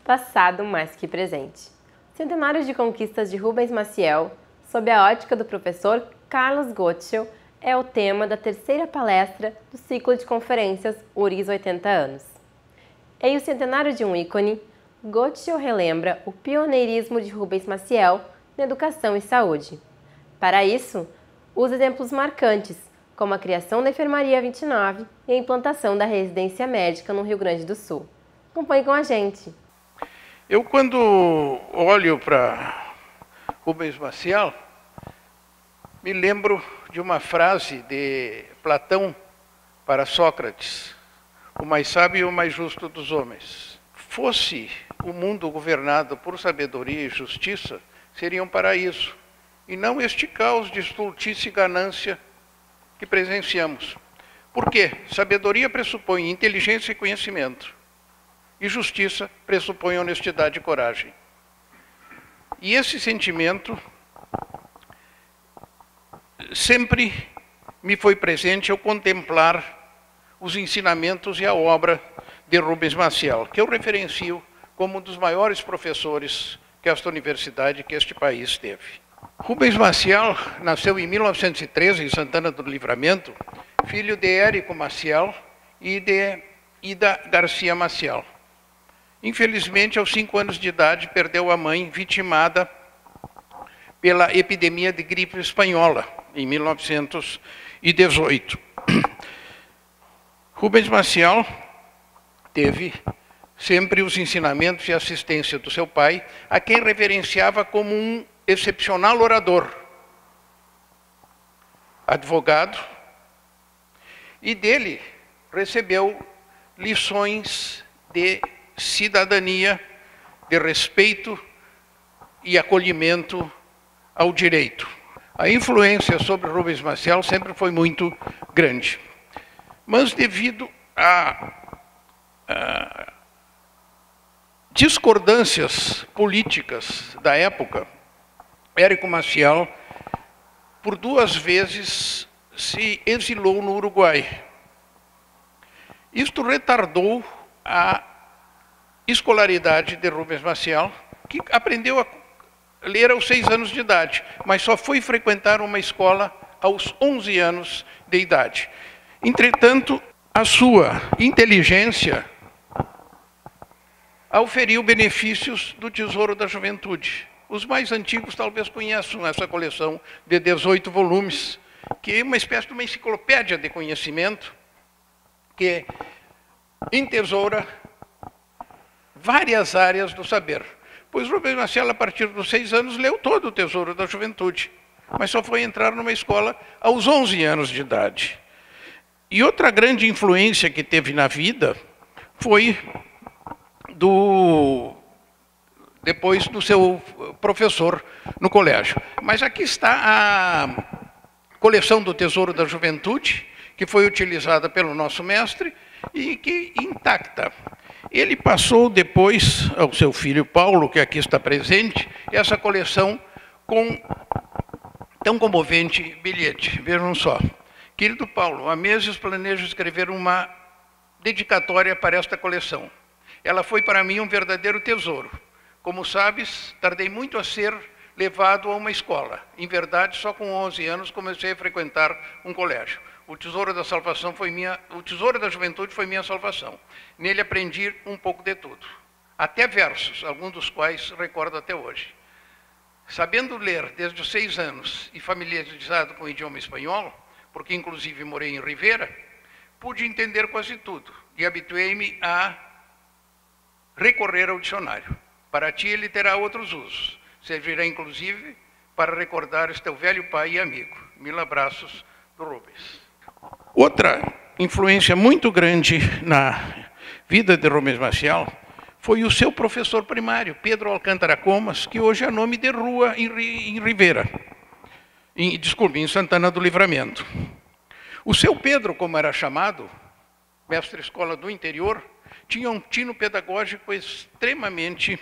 passado mais que presente. Centenário de conquistas de Rubens Maciel, sob a ótica do professor Carlos Gottschel, é o tema da terceira palestra do ciclo de conferências URGS 80 anos. Em O Centenário de um Ícone, Gottschel relembra o pioneirismo de Rubens Maciel na educação e saúde. Para isso, usa exemplos marcantes, como a criação da Enfermaria 29 e a implantação da residência médica no Rio Grande do Sul. Acompanhe com a gente. Eu, quando olho para Rubens Maciel, me lembro de uma frase de Platão para Sócrates: o mais sábio e o mais justo dos homens. Fosse o mundo governado por sabedoria e justiça, seria um paraíso, e não este caos de estultice e ganância que presenciamos. Por quê? Sabedoria pressupõe inteligência e conhecimento, e justiça pressupõe honestidade e coragem. E esse sentimento sempre me foi presente ao contemplar os ensinamentos e a obra de Rubens Maciel, que eu referencio como um dos maiores professores que esta universidade, que este país teve. Rubens Maciel nasceu em 1913 em Santana do Livramento, filho de Érico Maciel e de Ida Garcia Maciel. Infelizmente, aos 5 anos de idade, perdeu a mãe, vitimada pela epidemia de gripe espanhola, em 1918. Rubens Maciel teve sempre os ensinamentos e assistência do seu pai, a quem reverenciava como um excepcional orador, advogado, e dele recebeu lições de cidadania, de respeito e acolhimento ao direito. A influência sobre Rubens Maciel sempre foi muito grande. Mas devido a discordâncias políticas da época, Érico Maciel, por 2 vezes, se exilou no Uruguai. Isto retardou a escolaridade de Rubens Maciel, que aprendeu a ler aos 6 anos de idade, mas só foi frequentar uma escola aos 11 anos de idade. Entretanto, a sua inteligência auferiu benefícios do Tesouro da Juventude. Os mais antigos talvez conheçam essa coleção de 18 volumes, que é uma espécie de uma enciclopédia de conhecimento, que entesoura várias áreas do saber. Pois Rubens Maciel, a partir dos 6 anos, leu todo o Tesouro da Juventude, mas só foi entrar numa escola aos 11 anos de idade. E outra grande influência que teve na vida foi depois do seu professor no colégio. Mas aqui está a coleção do Tesouro da Juventude, que foi utilizada pelo nosso mestre e que intacta. Ele passou depois ao seu filho Paulo, que aqui está presente, essa coleção com tão comovente bilhete. Vejam só. Querido Paulo, há meses planejo escrever uma dedicatória para esta coleção. Ela foi para mim um verdadeiro tesouro. Como sabes, tardei muito a ser levado a uma escola. Em verdade, só com 11 anos comecei a frequentar um colégio. O Tesouro da Salvação o Tesouro da Juventude foi minha salvação. Nele aprendi um pouco de tudo, até versos, alguns dos quais recordo até hoje. Sabendo ler desde os 6 anos e familiarizado com o idioma espanhol, porque inclusive morei em Rivera, pude entender quase tudo e habituei-me a recorrer ao dicionário. Para ti ele terá outros usos. Servirá inclusive para recordar este teu velho pai e amigo. 1000 abraços do Rubens. Outra influência muito grande na vida de Rubens Maciel foi o seu professor primário, Pedro Alcântara Comas, que hoje é nome de rua em Rivera. Desculpe, em Santana do Livramento. O seu Pedro, como era chamado, mestre escola do interior, tinha um tino pedagógico extremamente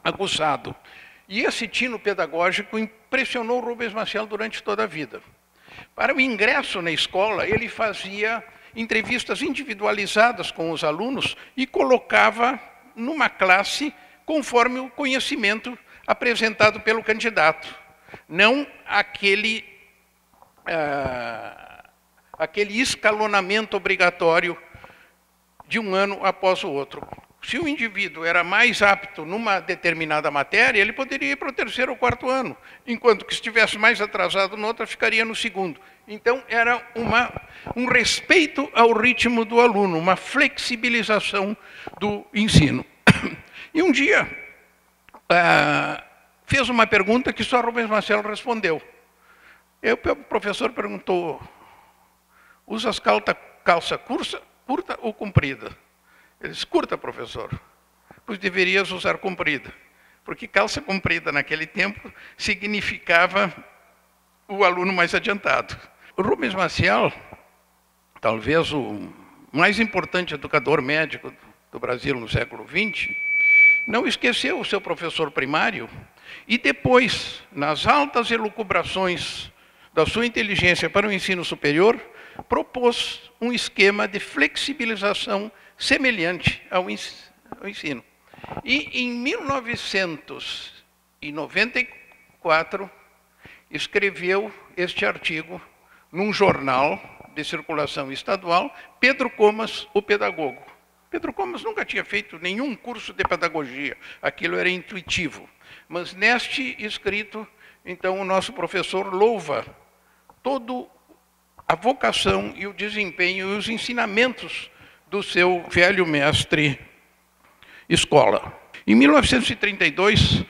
aguçado. E esse tino pedagógico impressionou Rubens Maciel durante toda a vida. Para o ingresso na escola, ele fazia entrevistas individualizadas com os alunos e colocava numa classe conforme o conhecimento apresentado pelo candidato, não aquele escalonamento obrigatório de um ano após o outro. Se o indivíduo era mais apto numa determinada matéria, ele poderia ir para o 3º ou 4º ano, enquanto que se estivesse mais atrasado noutra, ficaria no 2º. Então, era um respeito ao ritmo do aluno, uma flexibilização do ensino. E um dia, fez uma pergunta que só Rubens Marcelo respondeu. O professor perguntou, usas calça curta ou comprida? Ele disse, curta, professor. Pois deverias usar comprida. Porque calça comprida naquele tempo significava o aluno mais adiantado. O Rubens Maciel, talvez o mais importante educador médico do Brasil no século XX, não esqueceu o seu professor primário e depois, nas altas elucubrações da sua inteligência para o ensino superior, propôs um esquema de flexibilização semelhante ao ensino. E em 1994, escreveu este artigo num jornal de circulação estadual, Pedro Comas, o pedagogo. Pedro Comas nunca tinha feito nenhum curso de pedagogia, aquilo era intuitivo. Mas neste escrito, então, o nosso professor louva toda a vocação e o desempenho e os ensinamentos do seu velho mestre escola. Em 1932,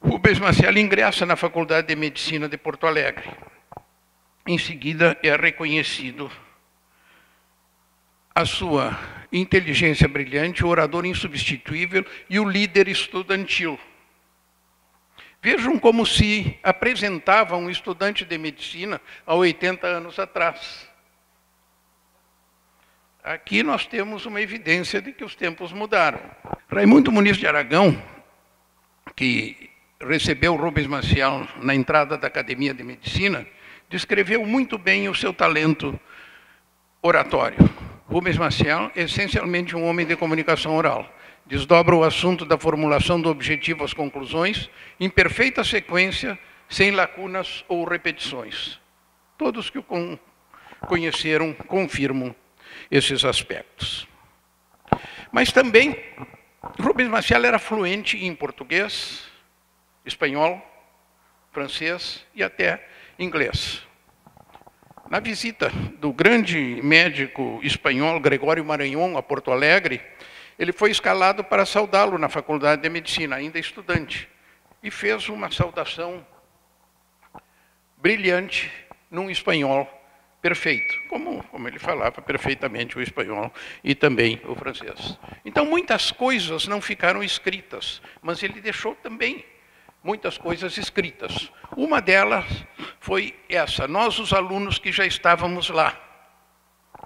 Rubens Maciel ingressa na Faculdade de Medicina de Porto Alegre. Em seguida, é reconhecido a sua inteligência brilhante, o orador insubstituível e o líder estudantil. Vejam como se apresentava um estudante de medicina há 80 anos atrás. Aqui nós temos uma evidência de que os tempos mudaram. Raimundo Muniz de Aragão, que recebeu Rubens Maciel na entrada da Academia de Medicina, descreveu muito bem o seu talento oratório. Rubens Maciel é essencialmente um homem de comunicação oral. Desdobra o assunto da formulação do objetivo às conclusões, em perfeita sequência, sem lacunas ou repetições. Todos que o conheceram confirmam esses aspectos. Mas também, Rubens Maciel era fluente em português, espanhol, francês e até inglês. Na visita do grande médico espanhol Gregório Maranhão a Porto Alegre, ele foi escalado para saudá-lo na Faculdade de Medicina, ainda estudante, e fez uma saudação brilhante num espanhol perfeito, como ele falava perfeitamente o espanhol e também o francês. Então, muitas coisas não ficaram escritas, mas ele deixou também muitas coisas escritas. Uma delas foi essa, nós os alunos que já estávamos lá.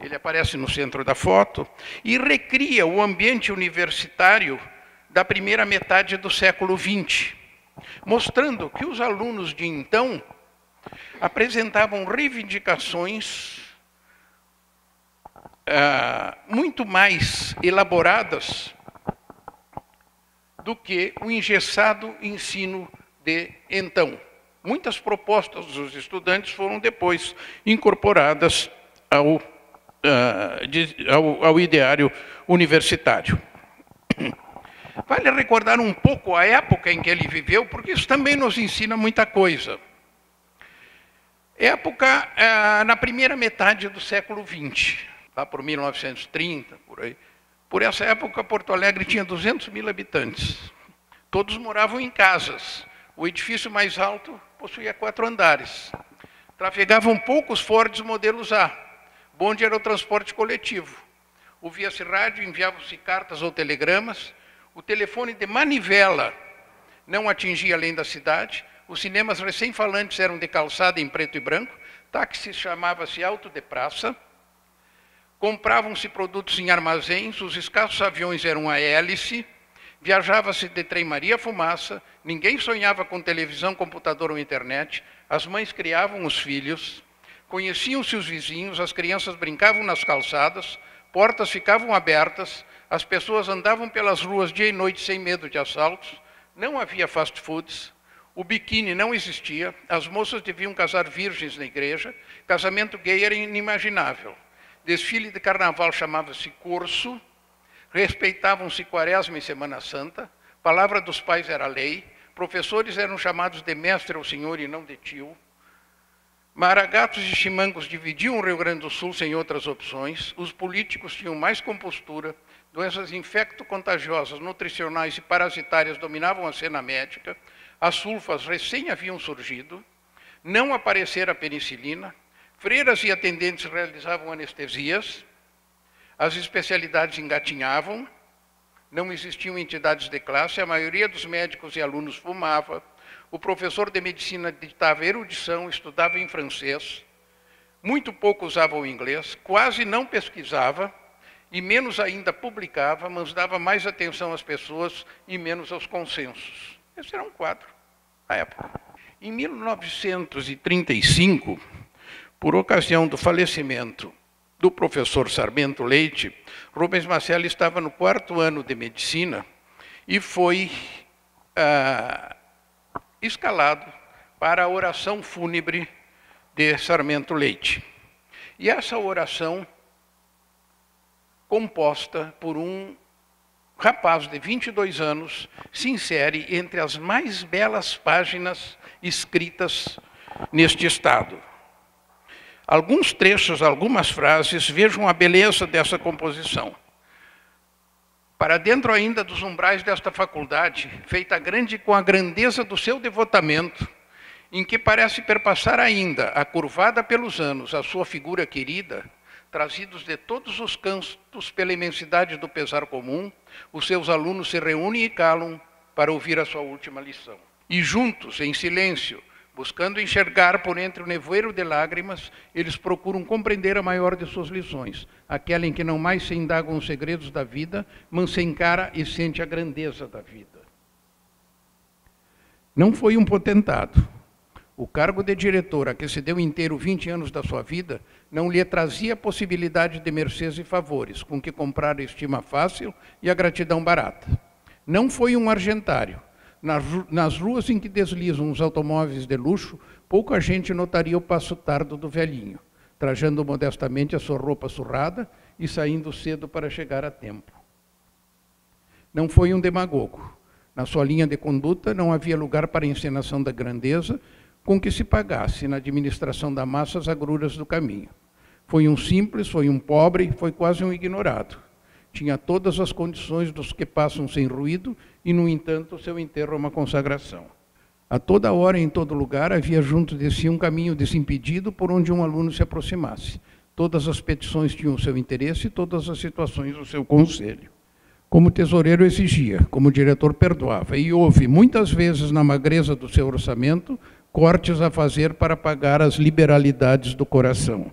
Ele aparece no centro da foto e recria o ambiente universitário da primeira metade do século XX, mostrando que os alunos de então apresentavam reivindicações muito mais elaboradas do que o engessado ensino de então. Muitas propostas dos estudantes foram depois incorporadas ao ideário universitário. Vale recordar um pouco a época em que ele viveu, porque isso também nos ensina muita coisa. Época na primeira metade do século XX, lá por 1930, por aí. Por essa época, Porto Alegre tinha 200 mil habitantes. Todos moravam em casas. O edifício mais alto possuía 4 andares. Trafegavam poucos Fords modelos A. Bonde era o transporte coletivo. Ouvia-se rádio, enviavam-se cartas ou telegramas. O telefone de manivela não atingia além da cidade. Os cinemas recém-falantes eram de calçada em preto e branco. Táxi chamava-se auto de praça. Compravam-se produtos em armazéns. Os escassos aviões eram a hélice. Viajava-se de trem-maria a fumaça. Ninguém sonhava com televisão, computador ou internet. As mães criavam os filhos. Conheciam-se os vizinhos. As crianças brincavam nas calçadas. Portas ficavam abertas. as pessoas andavam pelas ruas dia e noite sem medo de assaltos, não havia fast foods, o biquíni não existia, as moças deviam casar virgens na igreja, casamento gay era inimaginável. Desfile de carnaval chamava-se curso, respeitavam-se Quaresma e Semana Santa, palavra dos pais era lei, professores eram chamados de mestre ao senhor e não de tio, maragatos e chimangos dividiam o Rio Grande do Sul sem outras opções, os políticos tinham mais compostura, doenças infecto-contagiosas, nutricionais e parasitárias dominavam a cena médica, as sulfas recém haviam surgido, não aparecera a penicilina, freiras e atendentes realizavam anestesias, as especialidades engatinhavam, não existiam entidades de classe, a maioria dos médicos e alunos fumava, o professor de medicina ditava erudição, estudava em francês, muito pouco usava o inglês, quase não pesquisava e menos ainda publicava, mas dava mais atenção às pessoas e menos aos consensos. Esse era um quadro da época. Em 1935, por ocasião do falecimento do professor Sarmento Leite, Rubens Maciel estava no 4º ano de medicina e foi escalado para a oração fúnebre de Sarmento Leite. E essa oração, composta por um rapaz de 22 anos, se insere entre as mais belas páginas escritas neste estado. Alguns trechos, algumas frases, vejam a beleza dessa composição. Para dentro ainda dos umbrais desta faculdade, feita grande com a grandeza do seu devotamento, em que parece perpassar ainda, acurvada pelos anos, a sua figura querida, trazidos de todos os cantos pela imensidade do pesar comum, os seus alunos se reúnem e calam para ouvir a sua última lição. E juntos, em silêncio, buscando enxergar por entre o nevoeiro de lágrimas, eles procuram compreender a maior de suas lições, aquela em que não mais se indagam os segredos da vida, mas se encara e sente a grandeza da vida. Não foi um potentado. O cargo de diretor, a que se deu inteiro 20 anos da sua vida, não lhe trazia a possibilidade de mercês e favores, com que comprar a estima fácil e a gratidão barata. Não foi um argentário. Nas ruas em que deslizam os automóveis de luxo, pouca gente notaria o passo tardo do velhinho, trajando modestamente a sua roupa surrada e saindo cedo para chegar a tempo. Não foi um demagogo. Na sua linha de conduta não havia lugar para a encenação da grandeza, com que se pagasse na administração da massa as agruras do caminho. Foi um simples, foi um pobre, foi quase um ignorado. Tinha todas as condições dos que passam sem ruído e, no entanto, o seu enterro é uma consagração. A toda hora e em todo lugar havia junto de si um caminho desimpedido por onde um aluno se aproximasse. Todas as petições tinham o seu interesse e todas as situações o seu conselho. Como tesoureiro exigia, como diretor perdoava, e houve, muitas vezes, na magreza do seu orçamento, cortes a fazer para pagar as liberalidades do coração.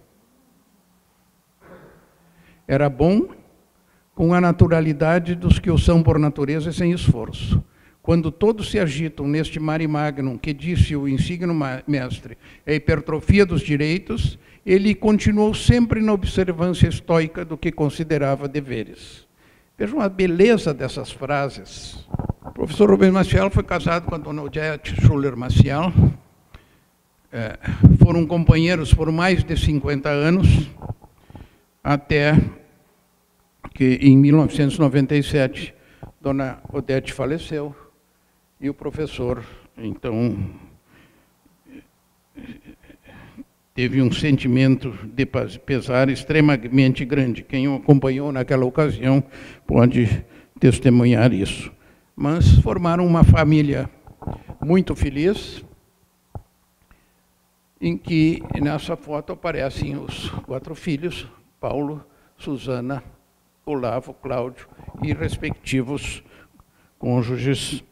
Era bom com a naturalidade dos que o são por natureza e sem esforço. Quando todos se agitam neste mare magnum, que disse o insigne mestre, é a hipertrofia dos direitos, ele continuou sempre na observância estoica do que considerava deveres. Vejam a beleza dessas frases. O professor Rubens Maciel foi casado com a dona Odete Schuller Maciel. Foram companheiros por mais de 50 anos, até que, em 1997, dona Odete faleceu, e o professor, então, teve um sentimento de pesar extremamente grande. Quem o acompanhou naquela ocasião pode testemunhar isso. Mas formaram uma família muito feliz, em que nessa foto aparecem os 4 filhos, Paulo, Susana, Olavo, Cláudio e respectivos cônjuges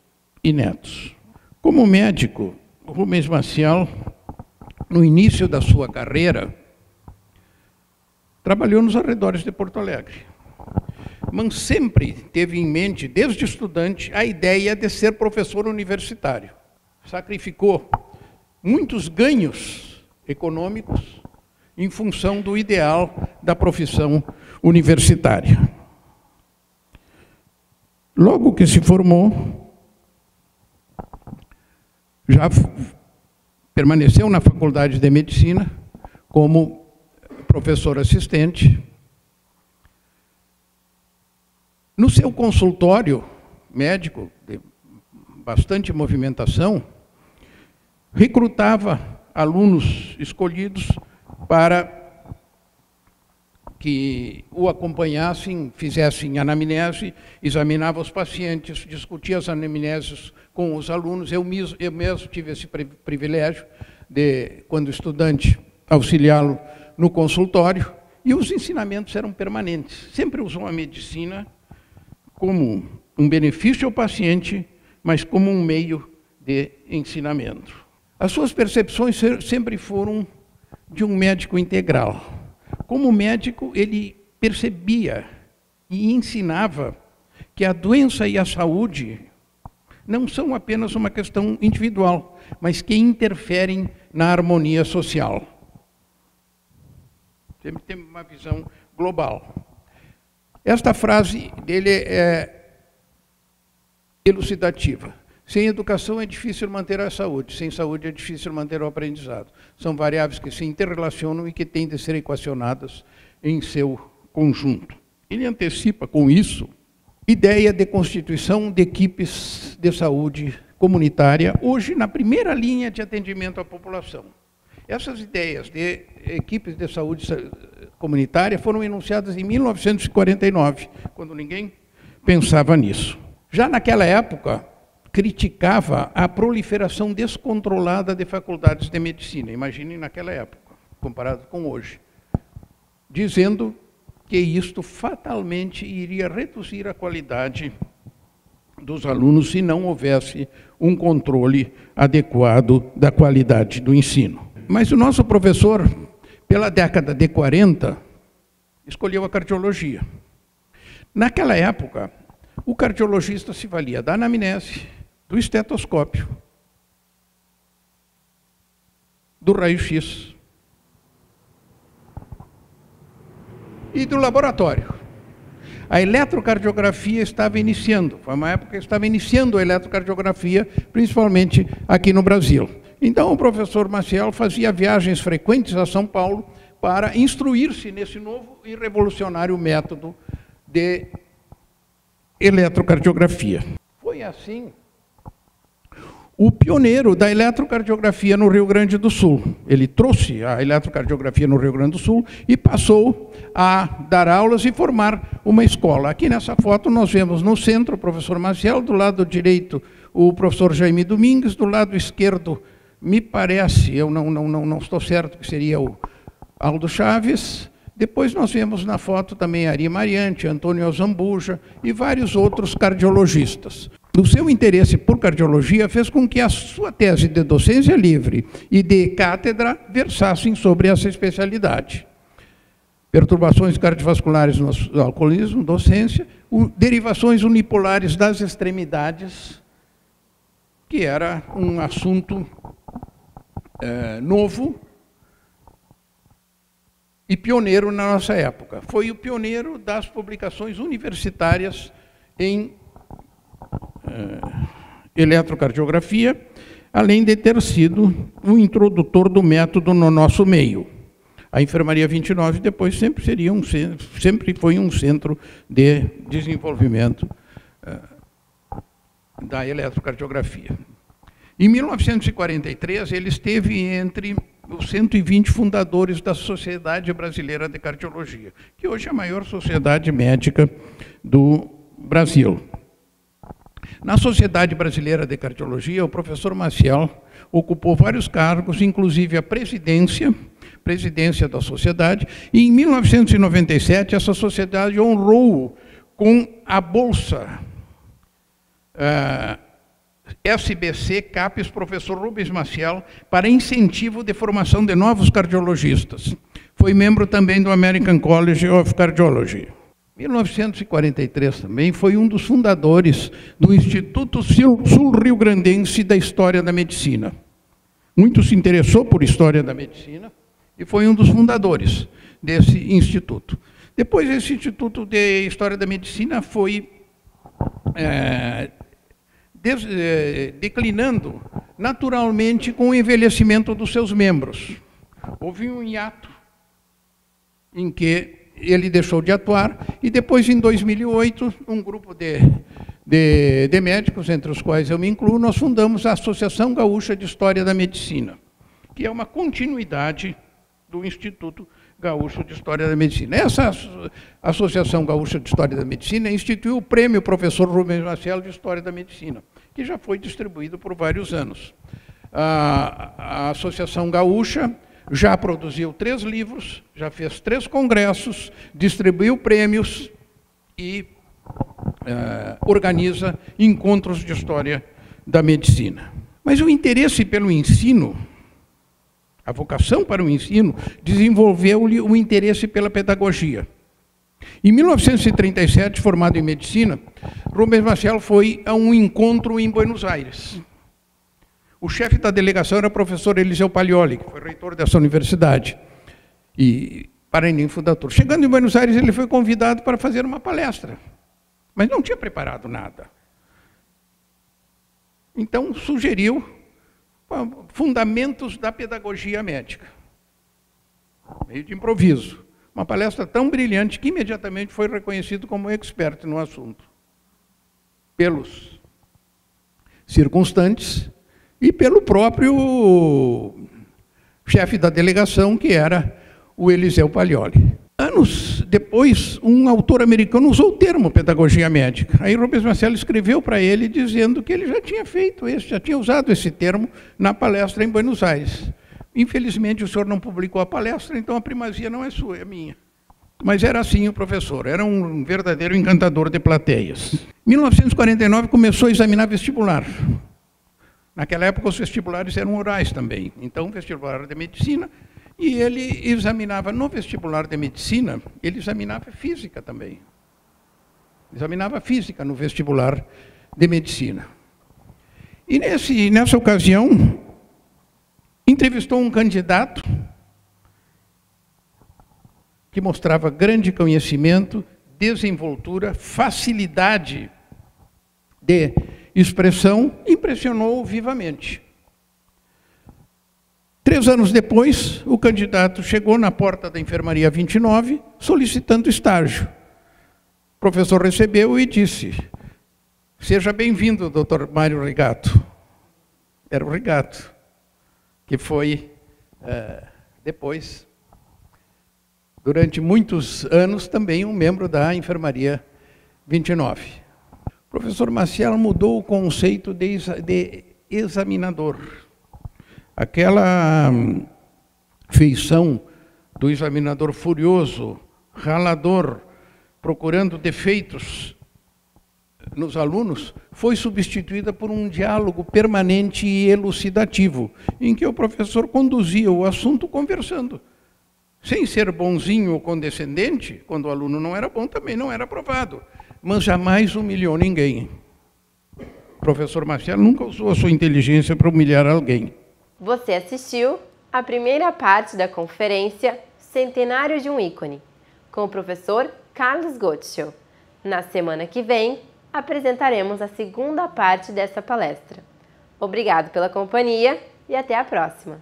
e netos. Como médico, Rubens Maciel, no início da sua carreira, trabalhou nos arredores de Porto Alegre, mas sempre teve em mente, desde estudante, a ideia de ser professor universitário. Sacrificou muitos ganhos econômicos em função do ideal da profissão universitária. Logo que se formou, já permaneceu na Faculdade de Medicina como professor assistente. No seu consultório médico, de bastante movimentação, recrutava alunos escolhidos para que o acompanhassem, fizessem anamnese, examinava os pacientes, discutia as anamneses com os alunos. Eu mesmo tive esse privilégio de, quando estudante, auxiliá-lo no consultório, e os ensinamentos eram permanentes. Sempre usou a medicina como um benefício ao paciente, mas como um meio de ensinamento. As suas percepções sempre foram de um médico integral. Como médico, ele percebia e ensinava que a doença e a saúde não são apenas uma questão individual, mas que interferem na harmonia social. Sempre tem uma visão global. Esta frase dele é elucidativa. Sem educação é difícil manter a saúde, sem saúde é difícil manter o aprendizado. São variáveis que se interrelacionam e que têm de ser equacionadas em seu conjunto. Ele antecipa com isso ideia de constituição de equipes de saúde comunitária, hoje na primeira linha de atendimento à população. Essas ideias de equipes de saúde comunitária foram enunciadas em 1949, quando ninguém pensava nisso. Já naquela época, criticava a proliferação descontrolada de faculdades de medicina, imaginem naquela época, comparado com hoje, dizendo que isto fatalmente iria reduzir a qualidade dos alunos se não houvesse um controle adequado da qualidade do ensino. Mas o nosso professor, pela década de 40, escolheu a cardiologia. Naquela época, o cardiologista se valia da anamnese, do estetoscópio, do raio-x e do laboratório. A eletrocardiografia estava iniciando, foi uma época que estava iniciando a eletrocardiografia, principalmente aqui no Brasil. Então o professor Maciel fazia viagens frequentes a São Paulo para instruir-se nesse novo e revolucionário método de eletrocardiografia. Foi assim o pioneiro da eletrocardiografia no Rio Grande do Sul. Ele trouxe a eletrocardiografia no Rio Grande do Sul e passou a dar aulas e formar uma escola. Aqui nessa foto nós vemos no centro o professor Maciel, do lado direito o professor Jaime Domingues, do lado esquerdo, me parece, eu não estou certo que seria o Aldo Chaves. Depois nós vemos na foto também Ari Mariante, Antônio Zambuja e vários outros cardiologistas. O seu interesse por cardiologia fez com que a sua tese de docência livre e de cátedra versassem sobre essa especialidade. Perturbações cardiovasculares no alcoolismo, docência, derivações unipolares das extremidades, que era um assunto novo e pioneiro na nossa época. Foi o pioneiro das publicações universitárias em eletrocardiografia, além de ter sido o introdutor do método no nosso meio. A Enfermaria 29 depois sempre foi um centro de desenvolvimento da eletrocardiografia. Em 1943, ele esteve entre os 120 fundadores da Sociedade Brasileira de Cardiologia, que hoje é a maior sociedade médica do Brasil. Na Sociedade Brasileira de Cardiologia, o professor Maciel ocupou vários cargos, inclusive a presidência da sociedade, e em 1997 essa sociedade honrou-o com a bolsa SBC CAPES Professor Rubens Maciel para incentivo de formação de novos cardiologistas. Foi membro também do American College of Cardiology. Em 1943 também foi um dos fundadores do Instituto Sul-Rio-Grandense da História da Medicina. Muito se interessou por História da Medicina e foi um dos fundadores desse instituto. Depois esse Instituto de História da Medicina foi declinando naturalmente com o envelhecimento dos seus membros. Houve um hiato em que ele deixou de atuar, e depois, em 2008, um grupo de médicos, entre os quais eu me incluo, nós fundamos a Associação Gaúcha de História da Medicina, que é uma continuidade do Instituto Gaúcho de História da Medicina. Essa Associação Gaúcha de História da Medicina instituiu o Prêmio Professor Rubens Maciel de História da Medicina, que já foi distribuído por vários anos. A Associação Gaúcha já produziu 3 livros, já fez 3 congressos, distribuiu prêmios e organiza encontros de história da medicina. Mas o interesse pelo ensino, a vocação para o ensino, desenvolveu-lhe o interesse pela pedagogia. Em 1937, formado em medicina, Rubens Maciel foi a um encontro em Buenos Aires. O chefe da delegação era o professor Eliseu Paglioli, que foi reitor dessa universidade e paraninfo fundador. Chegando em Buenos Aires, ele foi convidado para fazer uma palestra, mas não tinha preparado nada. Então, sugeriu fundamentos da pedagogia médica, meio de improviso. Uma palestra tão brilhante que imediatamente foi reconhecido como expert no assunto, pelos circunstantes e pelo próprio chefe da delegação, que era o Eliseu Paglioli. Anos depois, um autor americano usou o termo pedagogia médica. Aí Rubens Maciel escreveu para ele dizendo que ele já tinha feito isso, já tinha usado esse termo na palestra em Buenos Aires. Infelizmente, o senhor não publicou a palestra, então a primazia não é sua, é minha. Mas era assim o professor, era um verdadeiro encantador de plateias. Em 1949, começou a examinar vestibular. Naquela época, os vestibulares eram orais também. Então, vestibular de medicina, e ele examinava no vestibular de medicina, ele examinava física também. Examinava física no vestibular de medicina. E nessa ocasião, entrevistou um candidato que mostrava grande conhecimento, desenvoltura, facilidade de expressão, impressionou vivamente. 3 anos depois, o candidato chegou na porta da enfermaria 29, solicitando estágio. O professor recebeu e disse: seja bem-vindo, doutor Mário Rigato. Era o Rigato, que foi, depois, durante muitos anos, também um membro da enfermaria 29. O professor Maciel mudou o conceito de examinador. Aquela feição do examinador furioso, ralador, procurando defeitos nos alunos, foi substituída por um diálogo permanente e elucidativo, em que o professor conduzia o assunto conversando. Sem ser bonzinho ou condescendente, quando o aluno não era bom, também não era aprovado, mas jamais humilhou ninguém. O professor Maciel nunca usou a sua inteligência para humilhar alguém. Você assistiu à primeira parte da conferência Centenário de um Ícone, com o professor Carlos Gottschall. Na semana que vem, apresentaremos a segunda parte dessa palestra. Obrigado pela companhia e até a próxima!